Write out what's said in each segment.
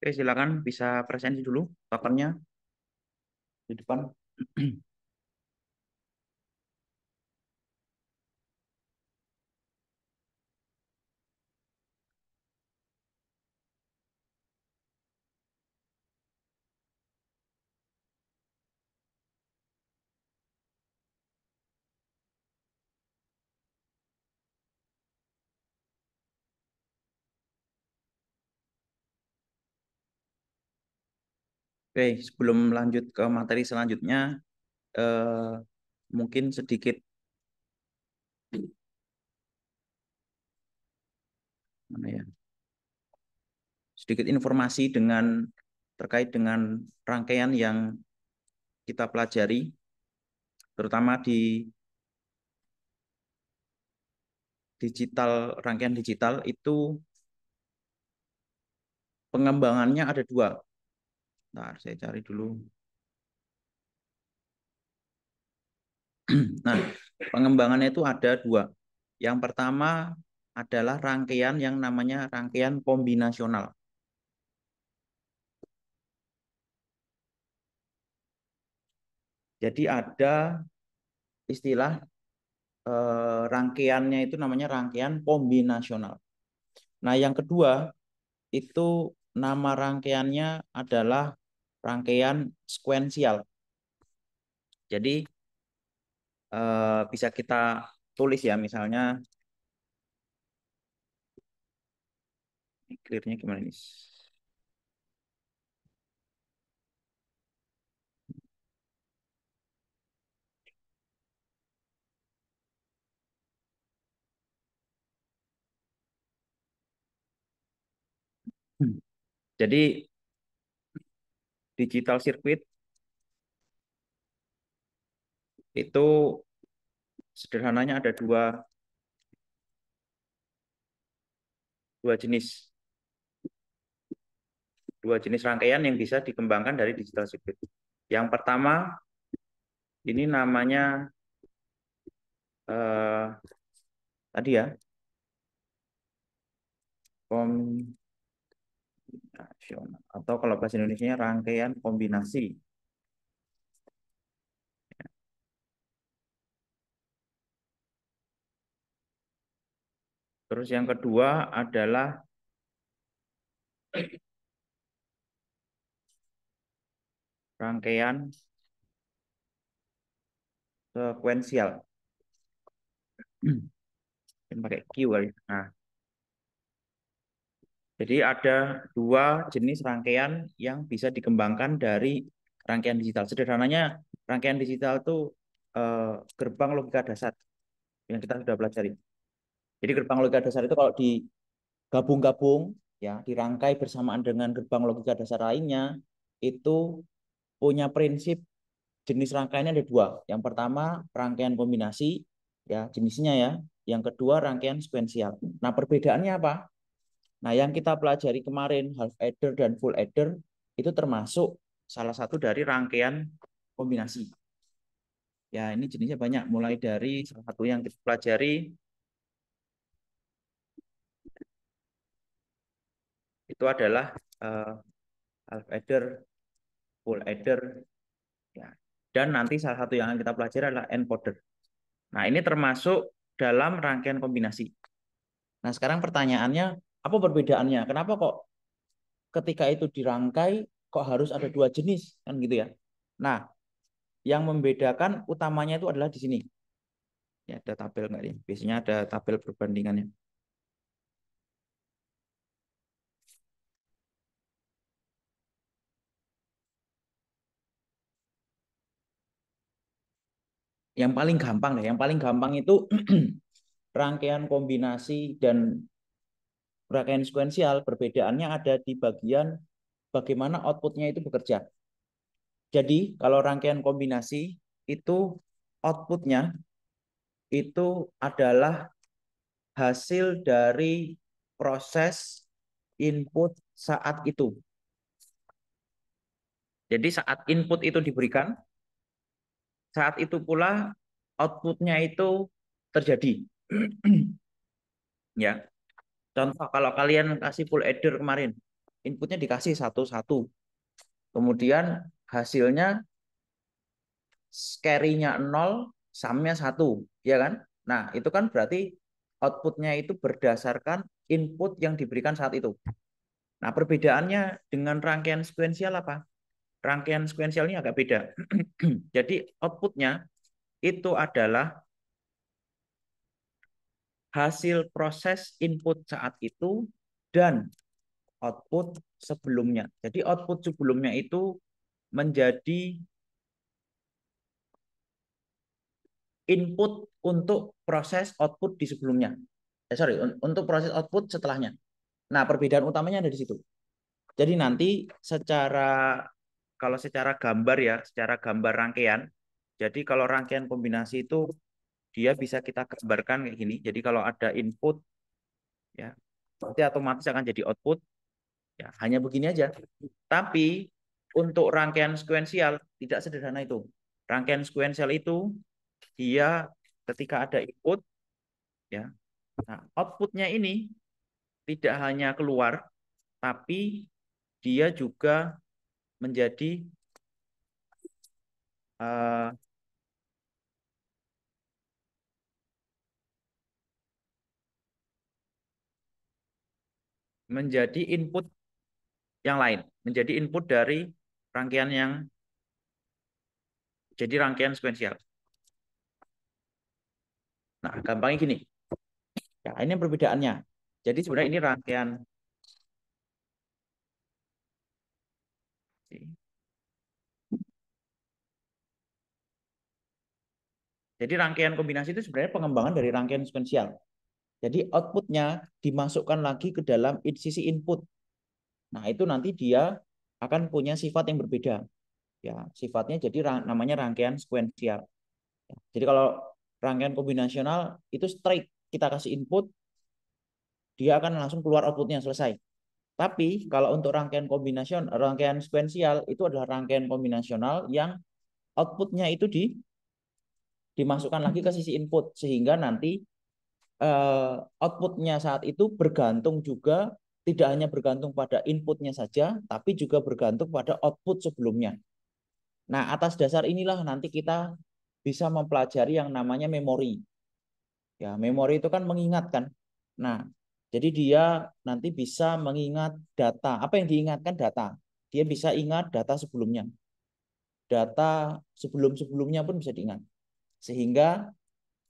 Oke, silakan bisa presentasi dulu papernya di depan. Oke, sebelum lanjut ke materi selanjutnya, eh, mungkin sedikit mana ya, sedikit informasi terkait dengan rangkaian yang kita pelajari, terutama di rangkaian digital itu pengembangannya ada dua. Nah, saya cari dulu. Nah, pengembangannya itu ada dua. Yang pertama adalah rangkaian yang namanya rangkaian kombinasional. Jadi ada istilah rangkaiannya itu namanya rangkaian kombinasional. Nah, yang kedua itu nama rangkaiannya adalah rangkaian sekuensial. Jadi bisa kita tulis ya, misalnya clear-nya gimana nih? Jadi digital circuit itu sederhananya ada dua jenis dua jenis rangkaian yang bisa dikembangkan dari digital circuit. Yang pertama ini namanya eh, tadi ya kombinasional, atau kalau bahasa Indonesia rangkaian kombinasi. Terus yang kedua adalah rangkaian sekuensial. Ini pakai Q kali. Nah, jadi ada dua jenis rangkaian yang bisa dikembangkan dari rangkaian digital. Sederhananya rangkaian digital itu gerbang logika dasar yang kita sudah pelajari. Jadi gerbang logika dasar itu kalau digabung-gabung ya, dirangkai bersamaan dengan gerbang logika dasar lainnya, itu punya prinsip jenis rangkaiannya ada dua. Yang pertama rangkaian kombinasi ya jenisnya ya. Yang kedua rangkaian sekuensial. Nah, perbedaannya apa? Nah, yang kita pelajari kemarin half adder dan full adder itu termasuk salah satu dari rangkaian kombinasi. Ya, ini jenisnya banyak mulai dari salah satu yang kita pelajari itu adalah uh, half adder, full adder ya. Dan nanti salah satu yang akan kita pelajari adalah encoder. Nah, ini termasuk dalam rangkaian kombinasi. Nah, sekarang pertanyaannya, apa perbedaannya? Kenapa kok ketika itu dirangkai, kok harus ada dua jenis? Kan gitu ya. Nah, yang membedakan utamanya itu adalah di sini. Ya, ada tabel nggak nih? Biasanya ada tabel perbandingannya. Yang paling gampang deh, yang paling gampang itu rangkaian kombinasi dan rangkaian sekuensial. Perbedaannya ada di bagian bagaimana outputnya itu bekerja. Jadi kalau rangkaian kombinasi itu outputnya itu adalah hasil dari proses input saat itu. Jadi saat input itu diberikan, saat itu pula outputnya itu terjadi. Ya, contoh kalau kalian kasih full adder kemarin, inputnya dikasih satu-satu. Kemudian hasilnya carry-nya 0, sum-nya 1, ya kan? Nah, itu kan berarti outputnya itu berdasarkan input yang diberikan saat itu. Nah, perbedaannya dengan rangkaian sekuensial apa? Rangkaian sekuensial ini agak beda. Jadi outputnya itu adalah hasil proses input saat itu dan output sebelumnya. Jadi output sebelumnya itu menjadi input untuk proses output di sebelumnya. Sorry, untuk proses output setelahnya. Nah, perbedaan utamanya ada di situ. Jadi nanti kalau secara gambar ya, secara gambar rangkaian. Jadi kalau rangkaian kombinasi itu dia bisa kita gambarkan kayak gini. Jadi kalau ada input ya, nanti otomatis akan jadi output. Ya, hanya begini aja. Tapi untuk rangkaian sekuensial tidak sederhana itu. Rangkaian sekuensial itu dia ketika ada input ya. Nah, outputnya ini tidak hanya keluar, tapi dia juga menjadi uh, menjadi input yang lain, menjadi input dari rangkaian yang jadi rangkaian sekuensial. Nah, gampangnya gini. Ya, ini perbedaannya. Jadi sebenarnya ini rangkaian. Jadi rangkaian kombinasi itu sebenarnya pengembangan dari rangkaian sekuensial. Jadi outputnya dimasukkan lagi ke dalam sisi input. Nah, itu nanti dia akan punya sifat yang berbeda. Ya, sifatnya jadi namanya rangkaian sekuensial. Jadi kalau rangkaian kombinasional itu straight, kita kasih input, dia akan langsung keluar outputnya selesai. Tapi kalau untuk rangkaian sekuensial itu adalah rangkaian kombinasional yang outputnya itu dimasukkan lagi ke sisi input sehingga nanti outputnya saat itu bergantung juga tidak hanya bergantung pada inputnya saja, tapi juga bergantung pada output sebelumnya. Nah, atas dasar inilah nanti kita bisa mempelajari yang namanya memori. Ya, memori itu kan mengingatkan. Nah, jadi dia nanti bisa mengingat data. Apa yang diingatkan data? Dia bisa ingat data sebelumnya. Data sebelum-sebelumnya pun bisa diingat. Sehingga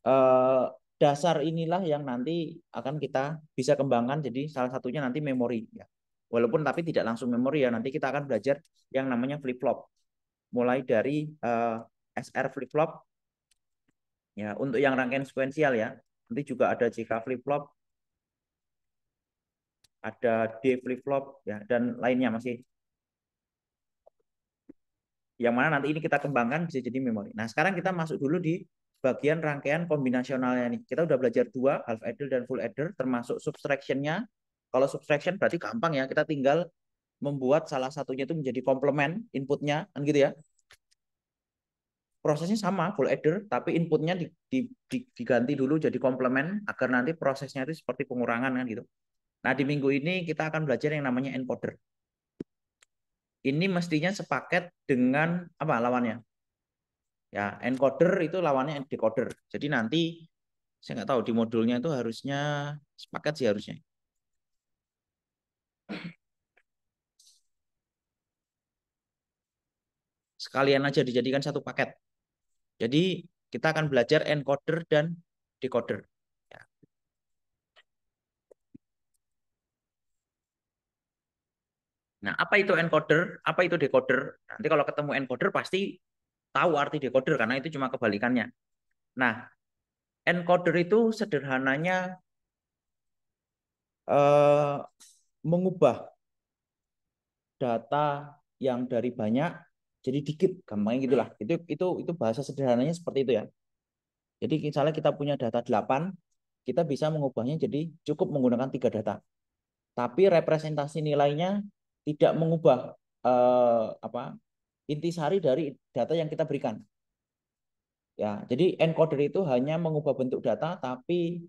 eh, dasar inilah yang nanti akan kita bisa kembangkan. Jadi salah satunya nanti memori. Ya. Walaupun tapi tidak langsung memori ya. Nanti kita akan belajar yang namanya flip-flop. Mulai dari SR flip-flop. Ya, untuk yang rangkaian sekuensial ya. Nanti juga ada JK flip-flop, ada D flip-flop ya dan lainnya masih. Yang mana nanti ini kita kembangkan bisa jadi memori. Nah, sekarang kita masuk dulu di bagian rangkaian kombinasionalnya nih. Kita udah belajar dua, half adder dan full adder, termasuk subtraction-nya. Kalau subtraction berarti gampang ya, kita tinggal membuat salah satunya itu menjadi komplement inputnya, kan gitu ya. Prosesnya sama, full adder, tapi inputnya diganti dulu jadi komplement agar nanti prosesnya itu seperti pengurangan kan gitu. Nah, di minggu ini kita akan belajar yang namanya encoder. Ini mestinya sepaket dengan apa lawannya? Ya, encoder itu lawannya decoder. Jadi nanti saya nggak tahu di modulnya itu harusnya sepaket sih harusnya. Sekalian aja dijadikan satu paket. Jadi kita akan belajar encoder dan decoder. Ya. Nah, apa itu encoder? Apa itu decoder? Nanti kalau ketemu encoder pasti tahu arti decoder karena itu cuma kebalikannya. Nah, encoder itu sederhananya eh, mengubah data yang dari banyak jadi dikit, gampangnya gitulah. Itu bahasa sederhananya seperti itu ya. Jadi misalnya kita punya data 8, kita bisa mengubahnya jadi cukup menggunakan 3 data. Tapi representasi nilainya tidak mengubah apa intisari dari data yang kita berikan. Ya, jadi encoder itu hanya mengubah bentuk data tapi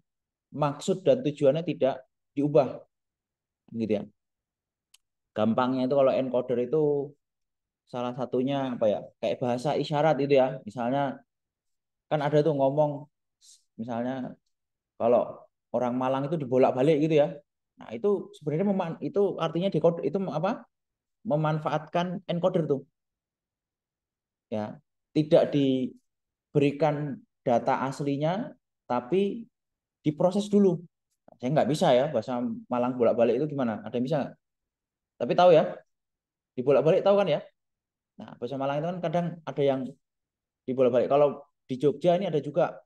maksud dan tujuannya tidak diubah gitu ya. Gampangnya itu kalau encoder itu salah satunya apa ya? Kayak bahasa isyarat itu ya. Misalnya kan ada tuh ngomong misalnya kalau orang Malang itu dibolak-balik gitu ya. Nah, itu sebenarnya itu artinya decoder itu apa? Memanfaatkan encoder tuh ya. Tidak diberikan data aslinya tapi diproses dulu. Saya nggak bisa ya bahasa Malang bolak-balik itu gimana? Ada yang bisa nggak? Tapi tahu ya, dibolak-balik tahu kan ya? Nah, bahasa Malang itu kan kadang ada yang dibolak-balik. Kalau di Jogja ini ada juga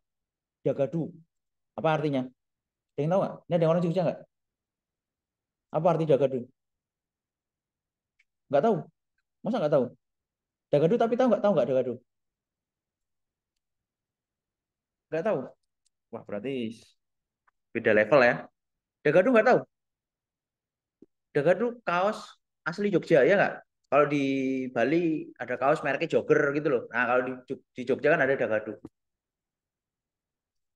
dagadu. Apa artinya? Ada yang tahu nggak? Ini ada orang Jogja nggak? Apa arti dagadu? Nggak tahu. Masa nggak tahu? Dagadu tapi tahu nggak dagadu? Nggak tahu. Wah, berarti beda level ya. Dagadu nggak tahu. Dagadu kaos asli Jogja ya nggak? Kalau di Bali ada kaos mereknya Jogger gitu loh. Nah, kalau di Jogja kan ada dagadu.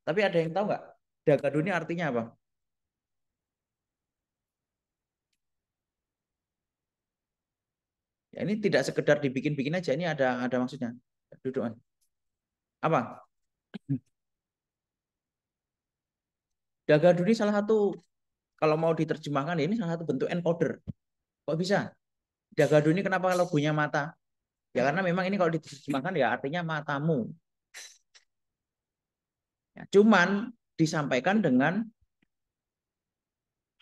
Tapi ada yang tahu nggak? Dagadu ini artinya apa? Ya, ini tidak sekedar dibikin-bikin aja. Ini ada maksudnya. Dudukan. Apa? Dagadu ini salah satu kalau mau diterjemahkan ini salah satu bentuk encoder. Kok bisa? Dagadu ini kenapa logonya mata? Ya karena memang ini kalau diterjemahkan ya artinya matamu. Ya, cuman disampaikan dengan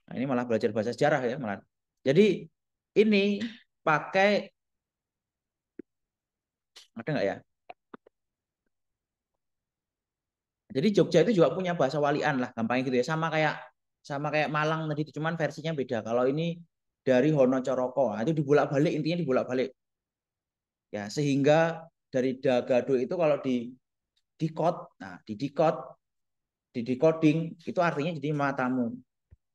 nah ini malah belajar bahasa sejarah ya malah. Jadi ini pakai ada nggak ya? Jadi Jogja itu juga punya bahasa walian lah, gampangnya gitu ya. Sama kayak Malang tadi, cuman versinya beda. Kalau ini dari Hono Coroko, nah, itu dibolak-balik intinya dibolak-balik. Ya sehingga dari Dagado itu kalau di decoding itu artinya jadi matamu.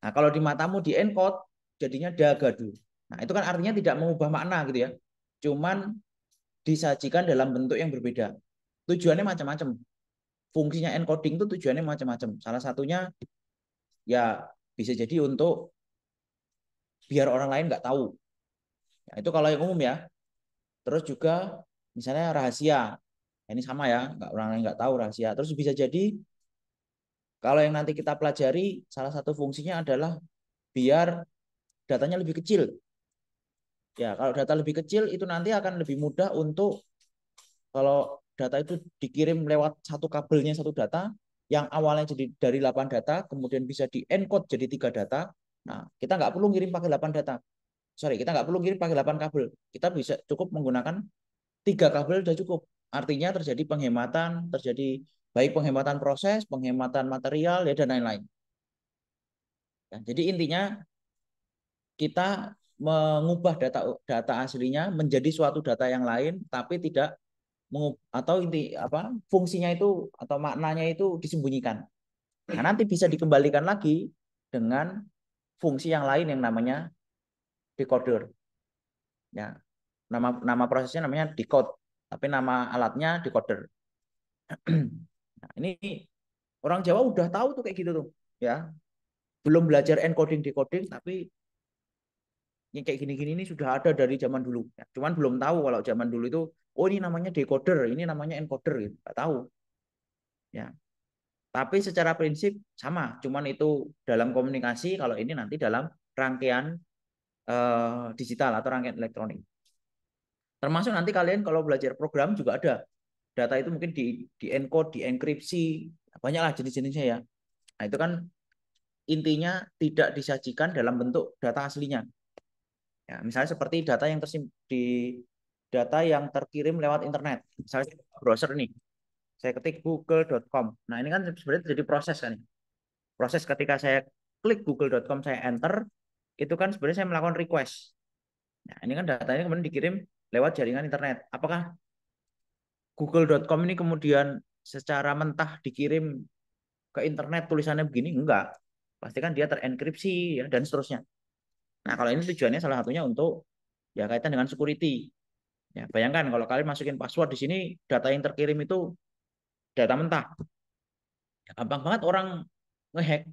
Nah kalau di matamu di encode jadinya Dagado. Nah itu kan artinya tidak mengubah makna gitu ya. Cuman disajikan dalam bentuk yang berbeda. Tujuannya macam-macam. Fungsinya encoding itu tujuannya macam-macam. Salah satunya ya bisa jadi untuk biar orang lain nggak tahu. Nah, itu kalau yang umum ya. Terus juga misalnya rahasia. Nah, ini sama ya, nggak orang lain nggak tahu rahasia. Terus bisa jadi kalau yang nanti kita pelajari salah satu fungsinya adalah biar datanya lebih kecil. Ya, kalau data lebih kecil itu nanti akan lebih mudah untuk kalau data itu dikirim lewat satu kabelnya satu data yang awalnya jadi dari 8 data kemudian bisa di encode jadi 3 data. Nah, kita nggak perlu ngirim pakai 8 data. Sorry, kita nggak perlu ngirim pakai 8 kabel. Kita bisa cukup menggunakan 3 kabel sudah cukup. Artinya terjadi penghematan, terjadi baik penghematan proses, penghematan material, ya dan lain-lain. Ya, jadi intinya kita mengubah data data aslinya menjadi suatu data yang lain, tapi tidak atau inti apa fungsinya itu atau maknanya itu disembunyikan. Nah, nanti bisa dikembalikan lagi dengan fungsi yang lain yang namanya decoder. Ya, nama prosesnya namanya decode, tapi nama alatnya decoder. Nah, ini orang Jawa udah tahu tuh kayak gitu tuh, ya. Belum belajar encoding decoding, tapi yang kayak gini-gini ini sudah ada dari zaman dulu. Ya, cuman belum tahu kalau zaman dulu itu, oh ini namanya decoder, ini namanya encoder, gitu. Nggak tahu. Ya, tapi secara prinsip sama. Cuman itu dalam komunikasi, kalau ini nanti dalam rangkaian digital atau rangkaian elektronik. Termasuk nanti kalian kalau belajar program juga ada data itu mungkin di encode, di enkripsi, banyaklah jenis-jenisnya ya. Nah itu kan intinya tidak disajikan dalam bentuk data aslinya. Ya, misalnya seperti data yang terkirim lewat internet. Misalnya browser nih, saya ketik google.com. Nah ini kan sebenarnya jadi proses kan. Proses ketika saya klik google.com, saya enter, itu kan sebenarnya saya melakukan request. Nah ini kan datanya kemudian dikirim lewat jaringan internet. Apakah google.com ini kemudian secara mentah dikirim ke internet tulisannya begini? Enggak. Pasti kan dia terenkripsi ya, dan seterusnya. Nah, kalau ini tujuannya salah satunya untuk ya kaitan dengan security. Ya, bayangkan kalau kalian masukin password di sini, data yang terkirim itu data mentah. Ya, gampang banget orang ngehack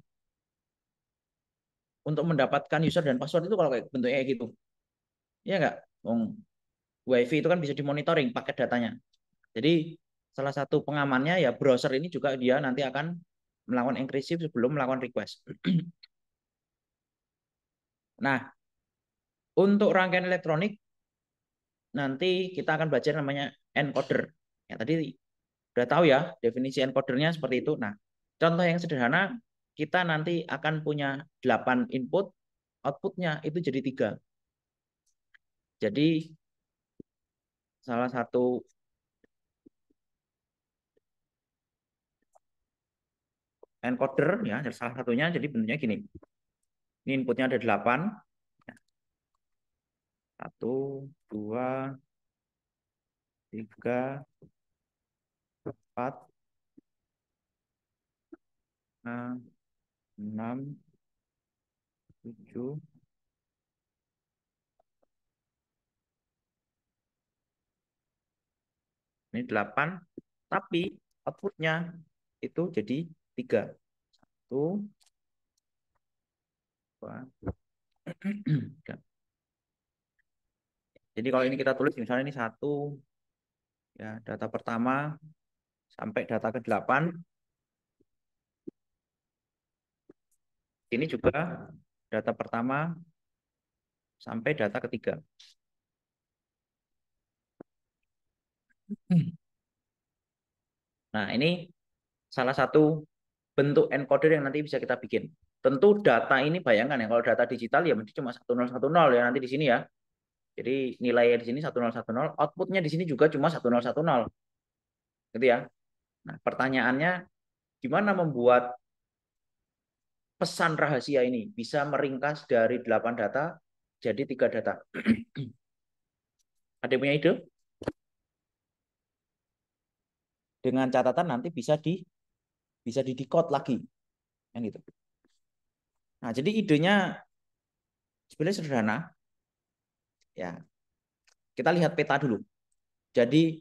untuk mendapatkan user dan password itu kalau kayak bentuknya kayak gitu. Iya nggak? WiFi itu kan bisa dimonitoring paket datanya. Jadi salah satu pengamannya ya browser ini juga dia nanti akan melakukan enkripsi sebelum melakukan request. Nah, untuk rangkaian elektronik nanti kita akan belajar namanya encoder. Ya tadi udah tahu ya definisi encodernya seperti itu. Nah, contoh yang sederhana kita nanti akan punya 8 input, outputnya itu jadi 3. Jadi salah satu encoder ya salah satunya jadi bentuknya gini. Ini inputnya ada 8. 1, 2, 3, 4, 6, 7, 8. Tapi outputnya itu jadi 3. 1, 2, 3. Jadi kalau ini kita tulis misalnya ini 1 ya data pertama sampai data ke-8. Ini juga data pertama sampai data ketiga. Nah, ini salah satu bentuk encoder yang nanti bisa kita bikin. Tentu data ini bayangkan ya, kalau data digital ya mesti cuma 1010 ya nanti di sini ya. Jadi nilainya di sini 1010, outputnya di sini juga cuma 1010. Gitu ya. Nah, pertanyaannya gimana membuat pesan rahasia ini bisa meringkas dari 8 data jadi 3 data. Ada yang punya ide? Dengan catatan nanti bisa di decode lagi. Yang gitu. Nah, jadi idenya sebenarnya sederhana. Ya, kita lihat peta dulu. Jadi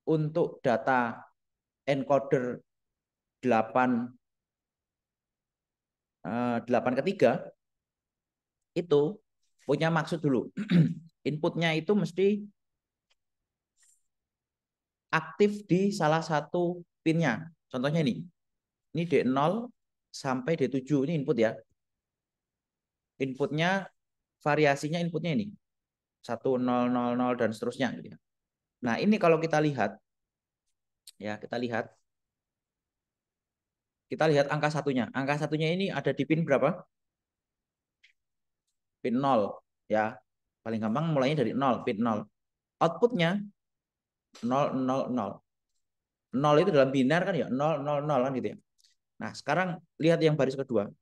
untuk data encoder 8 8 ketiga itu punya maksud dulu. Inputnya itu mesti aktif di salah satu pinnya. Contohnya ini. Ini D0 sampai D7 ini input ya. Inputnya variasinya inputnya ini. 1000 dan seterusnya gitu ya. Nah, ini kalau kita lihat ya, kita lihat angka satunya. Angka satunya ini ada di pin berapa? Pin 0 ya. Paling gampang mulainya dari 0, pin 0. Outputnya 0, 0, 0. 0 itu dalam biner kan ya, 0, 0, 0 kan gitu ya. Nah, sekarang lihat yang baris kedua.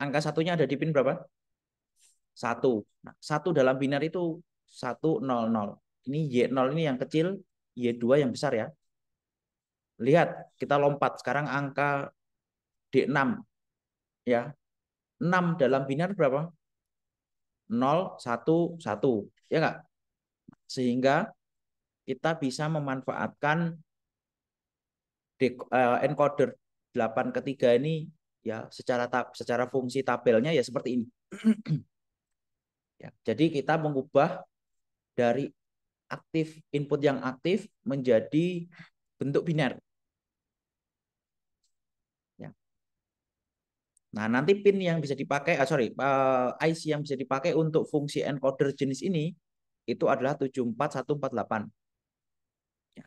Angka satunya ada di pin berapa? 1. Nah, 1 dalam biner itu 1, 0, 0. Ini Y0 ini yang kecil, Y2 yang besar ya. Lihat, kita lompat sekarang angka D6 ya. 6 dalam biner berapa? 0, 1, 1. Ya enggak? Sehingga kita bisa memanfaatkan encoder 8 ketiga ini ya secara fungsi tabelnya ya seperti ini. Ya, jadi kita mengubah dari aktif input yang aktif menjadi bentuk biner. Ya. Nah, nanti pin yang bisa dipakai, IC yang bisa dipakai untuk fungsi encoder jenis ini itu adalah 74148. Ya.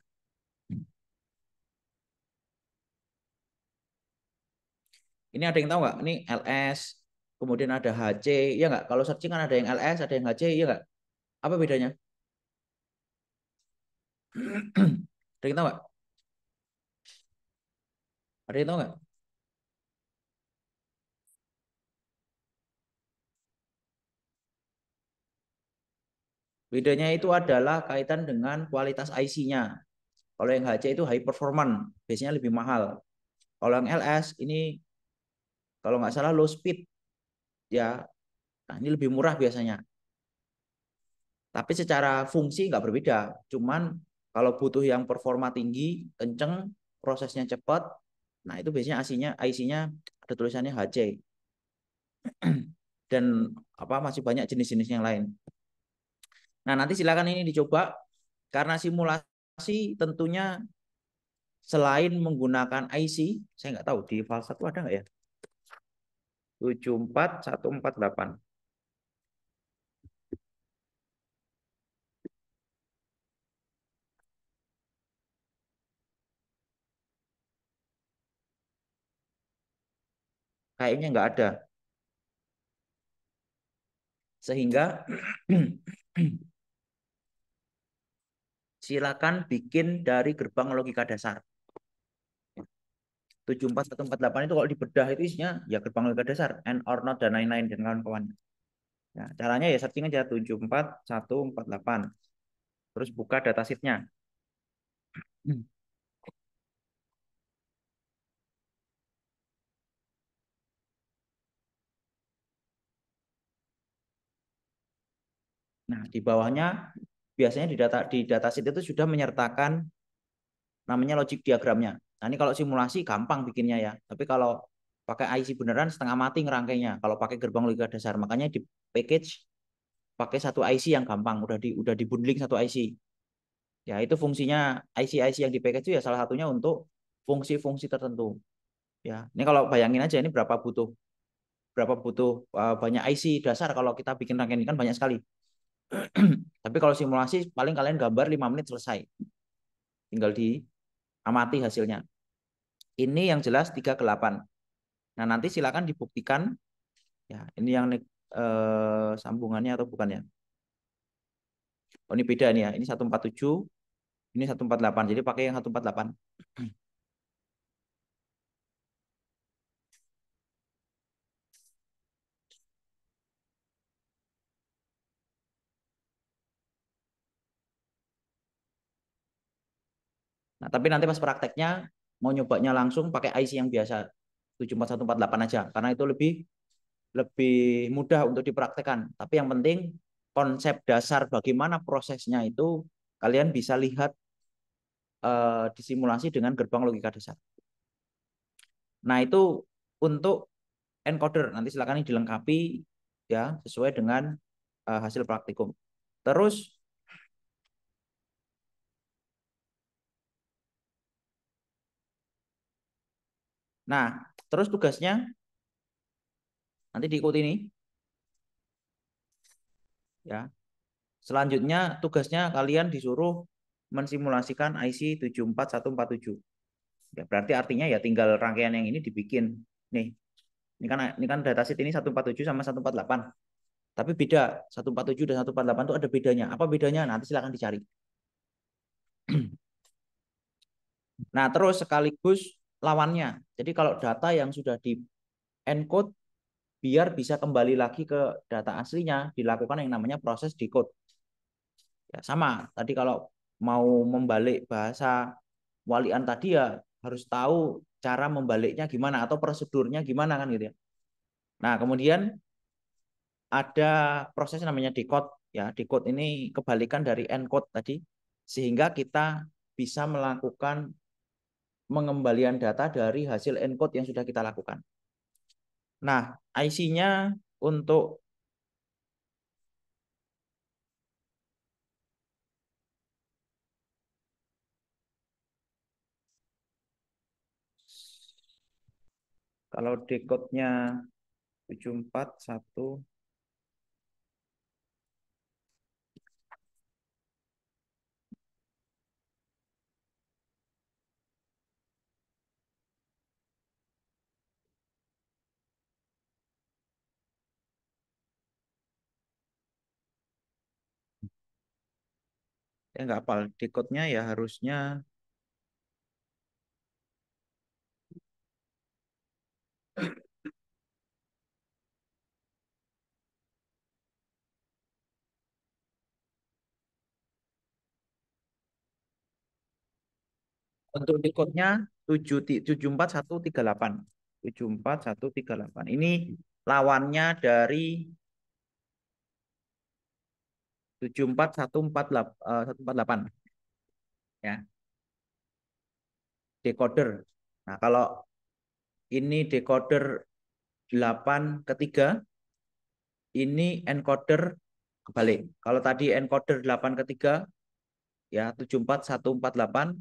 Ini ada yang tahu nggak? Ini LS, kemudian ada HC, ya nggak? Kalau searching kan ada yang LS, ada yang HC, ya nggak? Apa bedanya? Ada yang tahu nggak? Ada yang tahu nggak? Bedanya itu adalah kaitan dengan kualitas IC-nya. Kalau yang HC itu high performance, biasanya lebih mahal. Kalau yang LS ini kalau nggak salah low speed, ya. Nah, ini lebih murah biasanya. Tapi secara fungsi nggak berbeda. Cuman kalau butuh yang performa tinggi, kenceng, prosesnya cepat, nah itu biasanya IC-nya ada tulisannya HC. Dan apa masih banyak jenis-jenis yang lain. Nah, nanti silakan ini dicoba karena simulasi tentunya selain menggunakan IC, saya nggak tahu di file 1 ada nggak ya? 74148. Kayaknya nggak ada. Sehingga silakan bikin dari gerbang logika dasar. 74148 itu kalau dibedah itu isinya ya gerbang logika dasar, and or not dan lain-lain dan kawan-kawan. Nah, caranya ya searching aja 74148. Terus buka datasheetnya. Nah, di bawahnya biasanya di datasheet itu sudah menyertakan namanya logic diagramnya. Nah, ini kalau simulasi gampang bikinnya ya. Tapi kalau pakai IC beneran setengah mati ngerangkainya. Kalau pakai gerbang logika dasar, makanya di package pakai satu IC yang gampang, udah di bundling satu IC. Ya, itu fungsinya IC-IC yang di package itu ya salah satunya untuk fungsi-fungsi tertentu. Ya, ini kalau bayangin aja ini berapa butuh banyak IC dasar kalau kita bikin rangkaian ini kan banyak sekali. Tapi kalau simulasi paling kalian gambar 5 menit selesai. Tinggal diamati hasilnya. Ini yang jelas 3 ke 8. Nah, nanti silakan dibuktikan ya, ini yang sambungannya atau bukan ya. Oh, ini beda nih ya. Ini 147, ini 148. Jadi pakai yang 148. Nah, tapi nanti pas prakteknya mau nyobanya langsung pakai IC yang biasa 74148 aja karena itu lebih lebih mudah untuk dipraktekkan. Tapi yang penting konsep dasar bagaimana prosesnya itu kalian bisa lihat disimulasi dengan gerbang logika dasar. Nah, itu untuk encoder nanti silakan ini dilengkapi ya sesuai dengan hasil praktikum. Terus nah, terus tugasnya nanti diikuti nih ya. Selanjutnya tugasnya kalian disuruh mensimulasikan IC 74147. Ya, berarti artinya ya tinggal rangkaian yang ini dibikin. Nih, ini kan datasheet ini 147 sama 148. Tapi beda, 147 dan 148 itu ada bedanya. Apa bedanya? Nanti silakan dicari. Nah, terus sekaligus lawannya. Jadi kalau data yang sudah di encode biar bisa kembali lagi ke data aslinya dilakukan yang namanya proses decode. Ya, sama. Tadi kalau mau membalik bahasa walian tadi ya harus tahu cara membaliknya gimana atau prosedurnya gimana kan gitu ya. Nah, kemudian ada proses namanya decode ya. Decode ini kebalikan dari encode tadi sehingga kita bisa melakukan pengembalian data dari hasil encode yang sudah kita lakukan. Nah, IC-nya untuk kalau decode-nya 741 ya nggak hafal decode-nya ya harusnya untuk decode-nya 74138. 74138. Ini lawannya dari 74148 ya, decoder. Nah, kalau ini decoder 8 ke 3, ini encoder kebalik. Kalau tadi encoder 8 ke 3, ya 74148,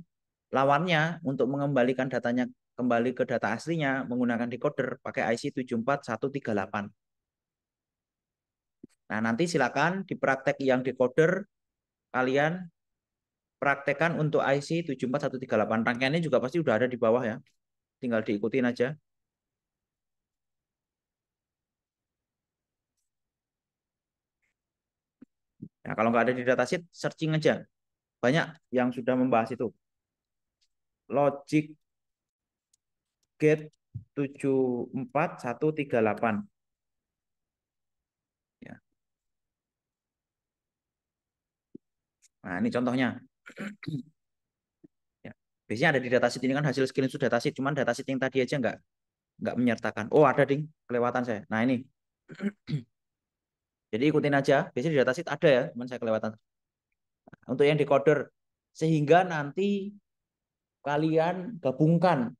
lawannya untuk mengembalikan datanya kembali ke data aslinya menggunakan decoder pakai IC 74138. Nah, nanti silakan di praktek yang decoder kalian praktekkan untuk IC 74138. Rangkaiannya juga pasti udah ada di bawah ya. Tinggal diikutin aja. Nah, kalau nggak ada di datasheet, searching aja. Banyak yang sudah membahas itu. Logic gate 74138. Ya. Nah, ini contohnya. Ya. Biasanya ada di datasheet, ini kan hasil screenshot datasheet, cuman datasheet yang tadi aja nggak menyertakan. Oh, ada ding, kelewatan saya. Nah, ini. Jadi ikutin aja. Biasanya di datasheet ada ya, cuman saya kelewatan. Untuk yang decoder, sehingga nanti kalian gabungkan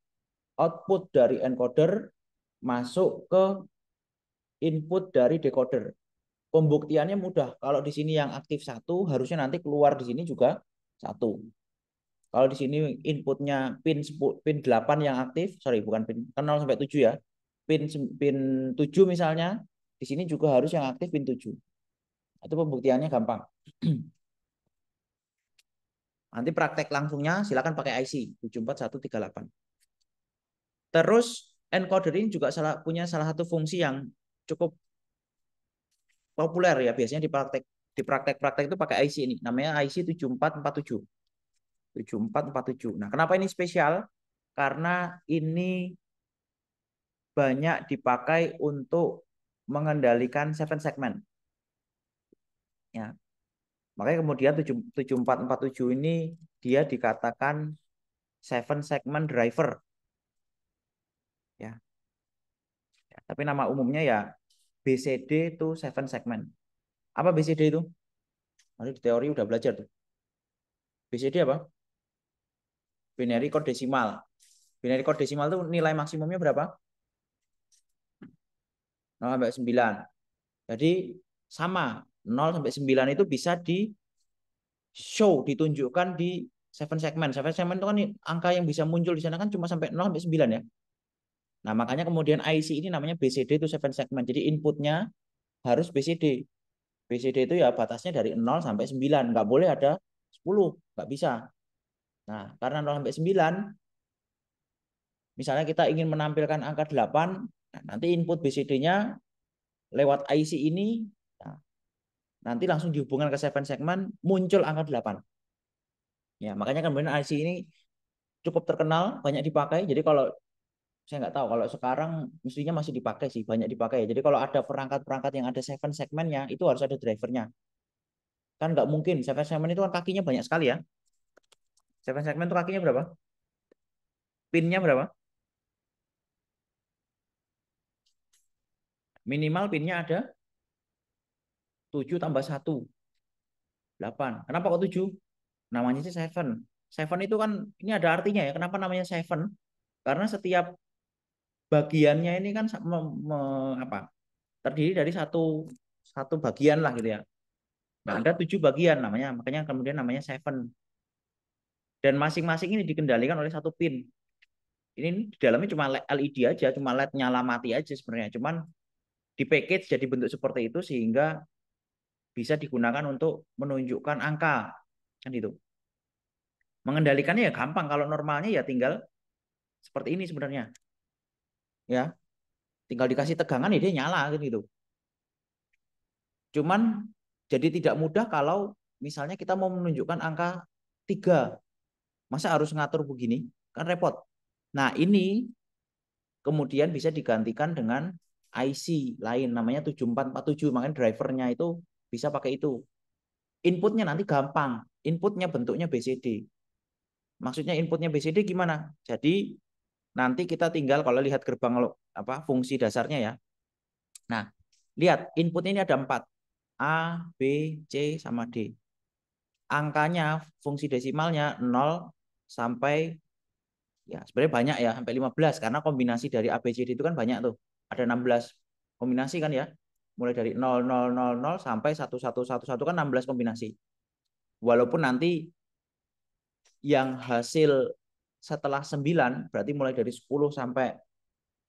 output dari encoder masuk ke input dari decoder. Pembuktiannya mudah. Kalau di sini yang aktif 1, harusnya nanti keluar di sini juga 1. Kalau di sini inputnya pin 8 yang aktif, sorry bukan pin, kan 0 sampai 7 ya. Pin 7 misalnya, di sini juga harus yang aktif pin 7. Itu pembuktiannya gampang. Nanti praktek langsungnya silakan pakai IC 74138. Terus encoder ini juga punya salah satu fungsi yang cukup populer ya, biasanya di praktek-praktek itu pakai IC ini, namanya IC 7447. 7447. Nah, kenapa ini spesial? Karena ini banyak dipakai untuk mengendalikan 7 segment. Ya. Makanya kemudian 7447 ini dia dikatakan 7 segment driver. Ya. Ya. Tapi nama umumnya ya BCD itu 7 segment. Apa BCD itu? Nanti di teori udah belajar tuh. BCD apa? Binary code desimal. Binary code desimal itu nilai maksimumnya berapa? 0 sampai 9. Jadi sama, 0 sampai 9 itu bisa di show, ditunjukkan di 7 segment. 7 segment itu kan angka yang bisa muncul di sana kan cuma sampai 0 sampai 9 ya. Nah, makanya kemudian IC ini namanya BCD itu 7 segment. Jadi inputnya harus BCD. BCD itu ya batasnya dari 0 sampai 9. Nggak boleh ada 10. Nggak bisa. Nah, karena 0 sampai 9, misalnya kita ingin menampilkan angka 8, nah nanti input BCD-nya lewat IC ini, nah, nanti langsung dihubungkan ke 7 segment, muncul angka 8. Ya, makanya kemudian IC ini cukup terkenal, banyak dipakai. Jadi kalau saya nggak tahu kalau sekarang mestinya masih dipakai sih, banyak dipakai. Jadi kalau ada perangkat-perangkat yang ada 7 segmentnya, itu harus ada drivernya. Kan nggak mungkin 7 segment itu kan kakinya banyak sekali ya. 7 segment itu kakinya berapa? Pinnya berapa? Minimal pinnya ada 7 tambah 1, 8. Kenapa kok 7? Namanya sih 7. 7 itu kan ini ada artinya ya. Kenapa namanya 7? Karena setiap bagiannya ini kan terdiri dari satu satu bagian lah gitu ya. Nah, ada 7 bagian namanya, makanya kemudian namanya 7. Dan masing-masing ini dikendalikan oleh satu pin. Ini di dalamnya cuma LED aja, cuma LED nyala mati aja sebenarnya. Cuman di package jadi bentuk seperti itu sehingga bisa digunakan untuk menunjukkan angka. Kan itu. Mengendalikannya ya gampang. Kalau normalnya ya tinggal seperti ini sebenarnya. Ya, tinggal dikasih tegangan ya dia nyala gitu. Cuman jadi tidak mudah kalau misalnya kita mau menunjukkan angka 3. Masa harus ngatur begini? Kan repot. Nah, ini kemudian bisa digantikan dengan IC lain namanya 7447. Makanya drivernya itu bisa pakai itu. Inputnya nanti gampang. Inputnya bentuknya BCD. Maksudnya inputnya BCD gimana? Jadi nanti kita tinggal kalau lihat gerbang fungsi dasarnya ya. Nah, lihat inputnya ini ada 4. A, B, C, sama D. Angkanya fungsi desimalnya 0 sampai ya sebenarnya banyak ya sampai 15 karena kombinasi dari A, B, C, D itu kan banyak tuh. Ada 16 kombinasi kan ya. Mulai dari 0000 sampai 1111 kan 16 kombinasi. Walaupun nanti yang hasil setelah 9 berarti mulai dari 10 sampai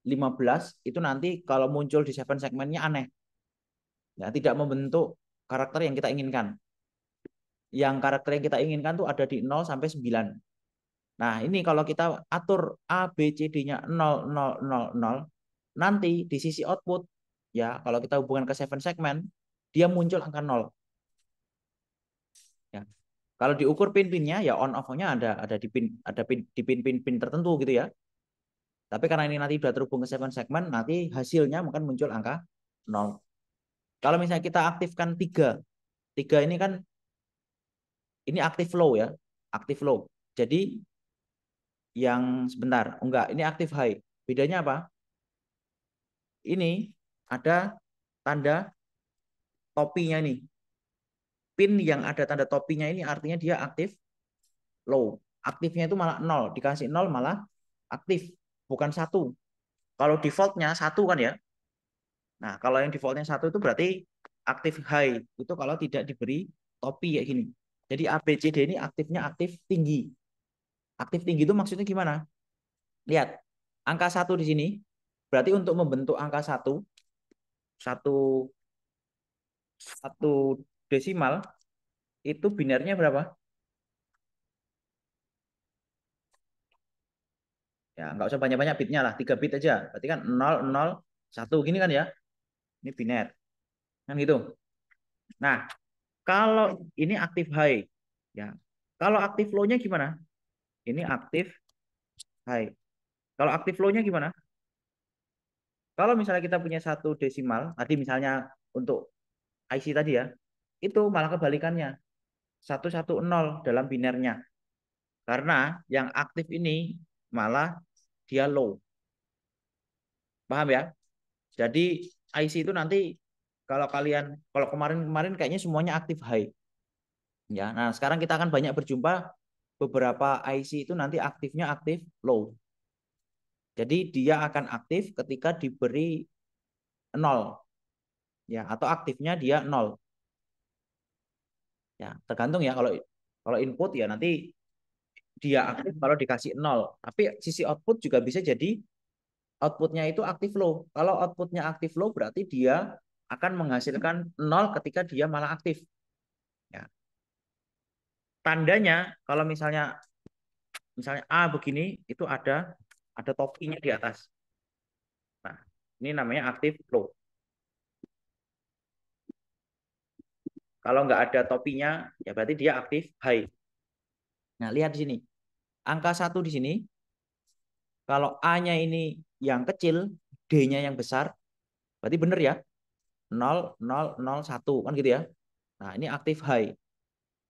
15 itu nanti kalau muncul di 7 segmennya aneh. Ya, tidak membentuk karakter yang kita inginkan. Yang karakter yang kita inginkan tuh ada di 0 sampai 9. Nah, ini kalau kita atur A, B, C, D-nya 0, 0, 0, 0, nanti di sisi output, ya kalau kita hubungkan ke 7 segmen, dia muncul angka 0. Ya. Kalau diukur pin-pinnya, ya on off-nya ada di pin ada pin di pin-pin tertentu gitu ya. Tapi karena ini nanti sudah terhubung ke 7 segmen, nanti hasilnya mungkin muncul angka 0. Kalau misalnya kita aktifkan 3, 3 ini kan ini aktif low ya, aktif low. Jadi yang sebentar, enggak, ini aktif high. Bedanya apa? Ini ada tanda topinya nih. Pin yang ada tanda topinya ini artinya dia aktif low. Aktifnya itu malah 0, dikasih 0 malah aktif, bukan 1. Kalau defaultnya 1 kan ya. Nah, kalau yang defaultnya 1 itu berarti aktif high. Itu kalau tidak diberi topi kayak gini. Jadi A, B, C, D ini aktifnya aktif tinggi. Aktif tinggi itu maksudnya gimana? Lihat, angka 1 di sini. Berarti untuk membentuk angka 1, satu desimal, itu binarnya berapa? Ya, nggak usah banyak-banyak bitnya lah, 3 bit aja. Berarti kan 0, 0, 1 gini kan ya. Ini biner. Kan gitu. Nah, kalau ini aktif high, ya. Kalau aktif low-nya gimana? Ini aktif high. Kalau aktif low-nya gimana? Kalau misalnya kita punya satu desimal, tadi misalnya untuk IC tadi ya, itu malah kebalikannya. 110 dalam binernya. Karena yang aktif ini malah dia low. Paham ya? Jadi IC itu nanti kalau kemarin-kemarin kayaknya semuanya aktif high. Ya, nah sekarang kita akan banyak berjumpa beberapa IC itu nanti aktifnya aktif low. Jadi dia akan aktif ketika diberi 0 ya atau aktifnya dia 0. Ya, tergantung ya kalau kalau input ya nanti dia aktif kalau dikasih 0. Tapi sisi output juga bisa jadi outputnya itu aktif low. Kalau outputnya aktif low berarti dia akan menghasilkan 0 ketika dia malah aktif. Ya. Tandanya kalau misalnya A begini itu ada topinya di atas. Nah, ini namanya aktif low. Kalau nggak ada topinya, ya berarti dia aktif high. Nah, lihat di sini. Angka 1 di sini, kalau A-nya ini yang kecil, D-nya yang besar, berarti benar ya. 0, 0, 0, 1, kan gitu ya. Nah, ini aktif high.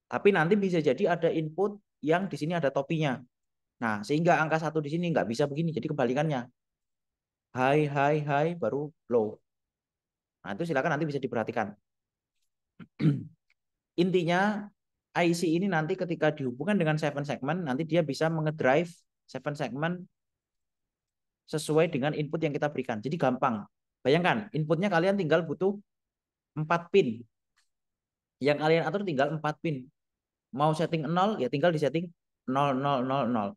Tapi nanti bisa jadi ada input yang di sini ada topinya. Nah, sehingga angka 1 di sini nggak bisa begini. Jadi kebalikannya. High, high, high, baru low. Nah, itu silakan nanti bisa diperhatikan. Intinya IC ini nanti ketika dihubungkan dengan 7 segmen, nanti dia bisa mengedrive 7 segmen sesuai dengan input yang kita berikan. Jadi gampang. Bayangkan, inputnya kalian tinggal butuh 4 pin. Yang kalian atur tinggal 4 pin. Mau setting 0, ya tinggal di setting 0, 0, 0, 0.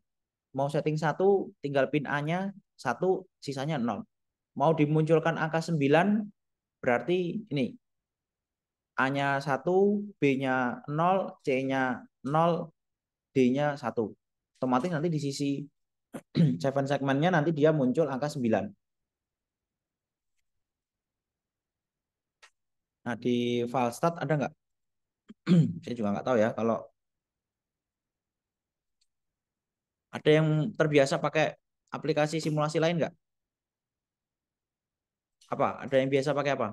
Mau setting 1, tinggal pin A-nya 1, sisanya 0. Mau dimunculkan angka 9, berarti ini A-nya 1, B-nya 0, C-nya 0, D-nya 1. Otomatis nanti di sisi 7 segmennya nanti dia muncul angka 9. Nah, di file stat ada nggak? Saya juga nggak tahu ya. Kalau ada yang terbiasa pakai aplikasi simulasi lain nggak? Apa? Ada yang biasa pakai apa?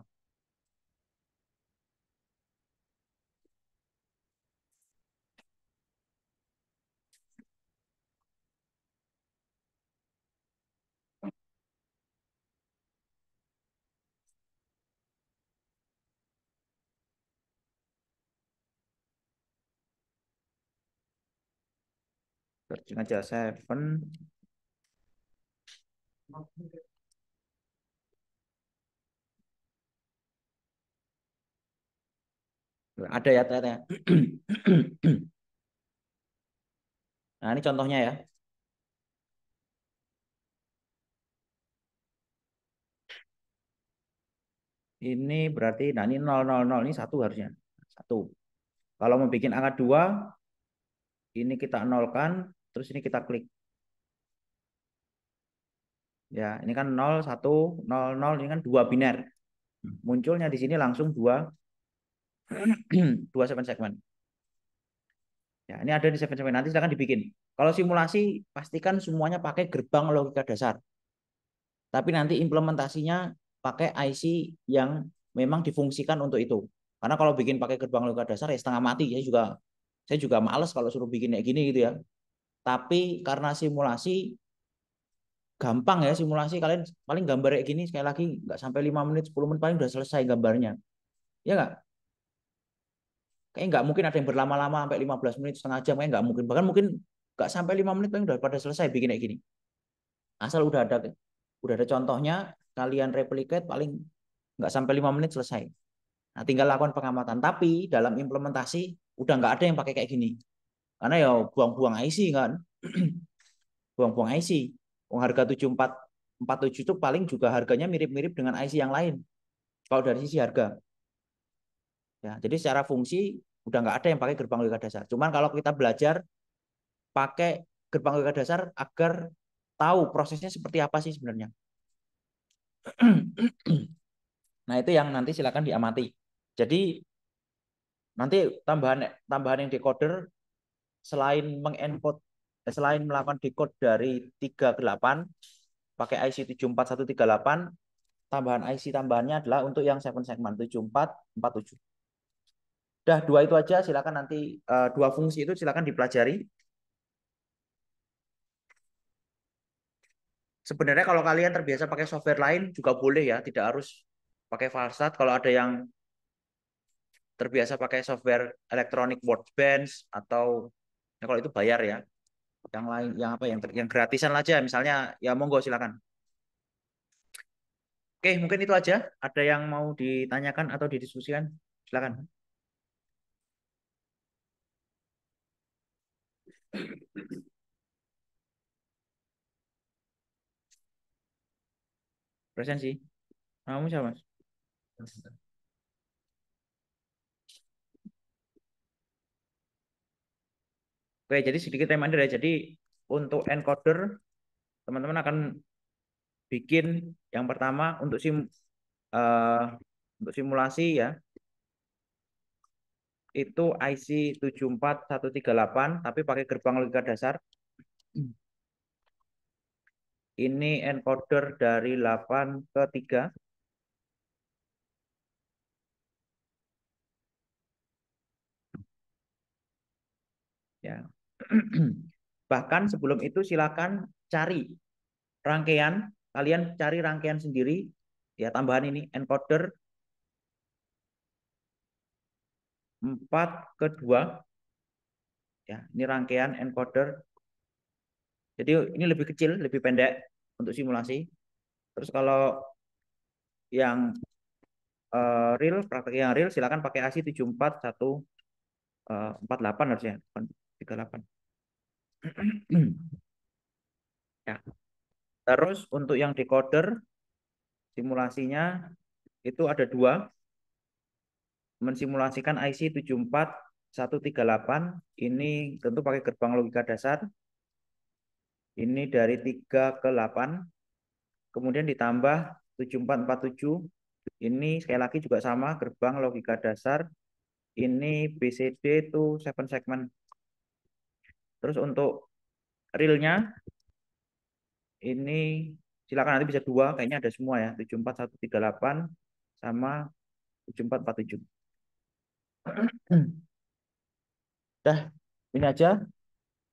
Searching aja 7. Ada ya ternyata. Nah, ini contohnya ya. Ini berarti, nah ini 000 ini satu harusnya. Satu. Kalau mau bikin angka 2, ini kita nolkan, terus ini kita klik. Ya, ini kan 0, 1, 0, 0, ini kan dua biner. Munculnya di sini langsung dua, dua seven segment. Ya, ini ada di seven segment. Nanti silakan dibikin. Kalau simulasi, pastikan semuanya pakai gerbang logika dasar. Tapi nanti implementasinya pakai IC yang memang difungsikan untuk itu. Karena kalau bikin pakai gerbang logika dasar ya setengah mati. Saya juga males kalau suruh bikin kayak gini gitu ya. Tapi karena simulasi gampang ya, simulasi kalian paling gambar kayak gini sekali lagi nggak sampai 5 menit 10 menit paling udah selesai gambarnya. Ya nggak? Kayak nggak mungkin ada yang berlama-lama sampai 15 menit setengah jam, kayak nggak mungkin. Bahkan mungkin nggak sampai 5 menit paling udah pada selesai bikin kayak gini. Asal udah ada contohnya, kalian replicate paling nggak sampai 5 menit selesai. Nah, tinggal lakukan pengamatan. Tapi dalam implementasi udah nggak ada yang pakai kayak gini. Karena ya buang-buang IC kan. Buang-buang IC. Harga 7447 itu paling juga harganya mirip-mirip dengan IC yang lain. Kalau dari sisi harga. Ya, jadi secara fungsi udah nggak ada yang pakai gerbang logika dasar. Cuman kalau kita belajar pakai gerbang logika dasar agar tahu prosesnya seperti apa sih sebenarnya. Nah, itu yang nanti silakan diamati. Jadi nanti tambahan tambahan yang decoder selain mengencode selain melakukan decode dari 38 pakai IC 74138, tambahan IC tambahannya adalah untuk yang 7 segment 7447. Udah dua itu aja, silakan nanti dua fungsi itu silakan dipelajari. Sebenarnya kalau kalian terbiasa pakai software lain juga boleh ya, tidak harus pakai Falstad. Kalau ada yang terbiasa pakai software electronic workbench atau ya kalau itu bayar ya. Yang lain yang apa yang gratisan aja misalnya ya monggo silakan. Oke, mungkin itu aja. Ada yang mau ditanyakan atau didiskusikan? Silakan. Presensi. Kamu siapa, Mas? Oke, jadi sedikit reminder ya. Jadi untuk encoder teman-teman akan bikin yang pertama eh, untuk simulasi ya, itu IC 74138 tapi pakai gerbang logika dasar. Ini encoder dari 8 ke 3 ya. Bahkan sebelum itu silakan cari rangkaian, kalian cari rangkaian sendiri ya, tambahan ini encoder 4 ke 2 ya. Ini rangkaian encoder. Jadi ini lebih kecil, lebih pendek untuk simulasi. Terus kalau yang real, praktek yang real silakan pakai ASI 74148 harusnya, bukan 38. Ya. Terus untuk yang decoder simulasinya itu ada dua, mensimulasikan IC 74138 ini tentu pakai gerbang logika dasar. Ini dari 3 ke 8, kemudian ditambah 7447. Ini sekali lagi juga sama gerbang logika dasar. Ini BCD itu 7 segment. Terus untuk realnya ini silakan nanti bisa dua, kayaknya ada semua ya, 74138 sama 7447. Dah, ini aja.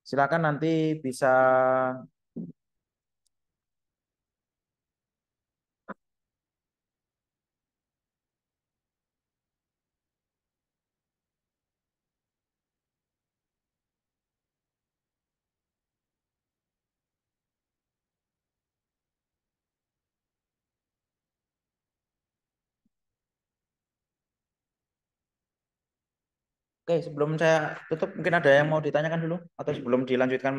Silakan nanti bisa Oke, sebelum saya tutup, mungkin ada yang mau ditanyakan dulu atau sebelum dilanjutkan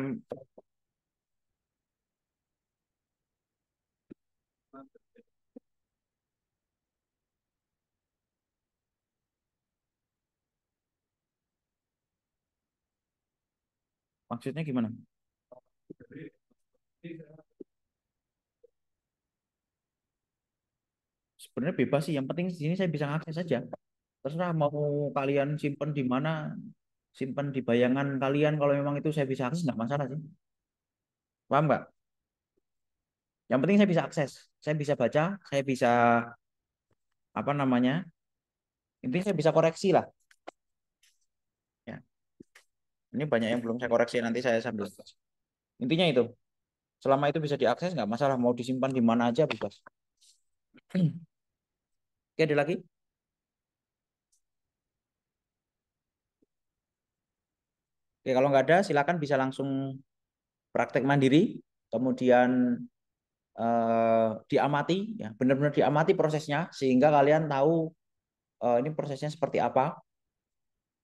maksudnya gimana? Sebenarnya bebas sih, yang penting di sini saya bisa akses saja. Terserah mau kalian simpan di mana, simpan di bayangan kalian. Kalau memang itu saya bisa akses, nggak masalah sih. Paham nggak? Yang penting saya bisa akses, saya bisa baca, saya bisa apa namanya? Intinya saya bisa koreksi lah. Ya, ini banyak yang belum saya koreksi, nanti saya sambil. Intinya itu, selama itu bisa diakses nggak masalah. Mau disimpan di mana aja bebas. Oke, ada lagi? Oke, kalau nggak ada, silakan bisa langsung praktek mandiri, kemudian diamati, ya benar-benar diamati prosesnya sehingga kalian tahu ini prosesnya seperti apa.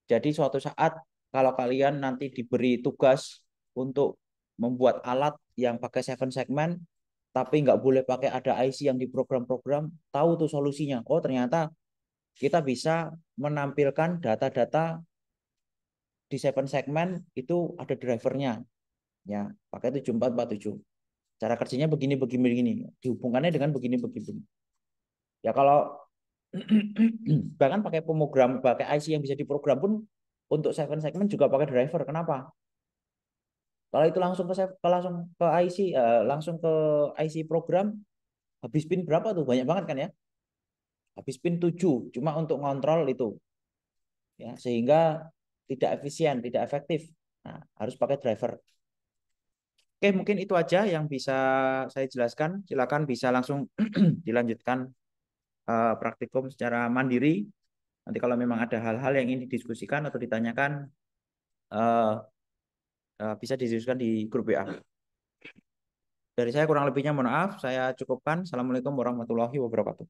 Jadi suatu saat kalau kalian nanti diberi tugas untuk membuat alat yang pakai seven segment, tapi nggak boleh pakai ada IC yang diprogram-program, tahu tuh solusinya. Oh ternyata kita bisa menampilkan data-data di seven segment itu ada drivernya, ya pakai 7447. Cara kerjanya begini, begini, begini. Dihubungkannya dengan begini, begini. Ya kalau bahkan pakai pemrogram, pakai IC yang bisa diprogram pun untuk seven segment juga pakai driver. Kenapa? Kalau itu langsung langsung ke IC, langsung ke IC program, habis pin berapa tuh? Banyak banget kan ya? Habis pin 7 cuma untuk ngontrol itu, ya sehingga tidak efisien, tidak efektif. Nah, harus pakai driver. Oke, mungkin itu aja yang bisa saya jelaskan. Silakan bisa langsung dilanjutkan praktikum secara mandiri. Nanti kalau memang ada hal-hal yang ingin didiskusikan atau ditanyakan, eh, bisa didiskusikan di grup WA. Dari saya kurang lebihnya mohon maaf, saya cukupkan. Assalamualaikum warahmatullahi wabarakatuh.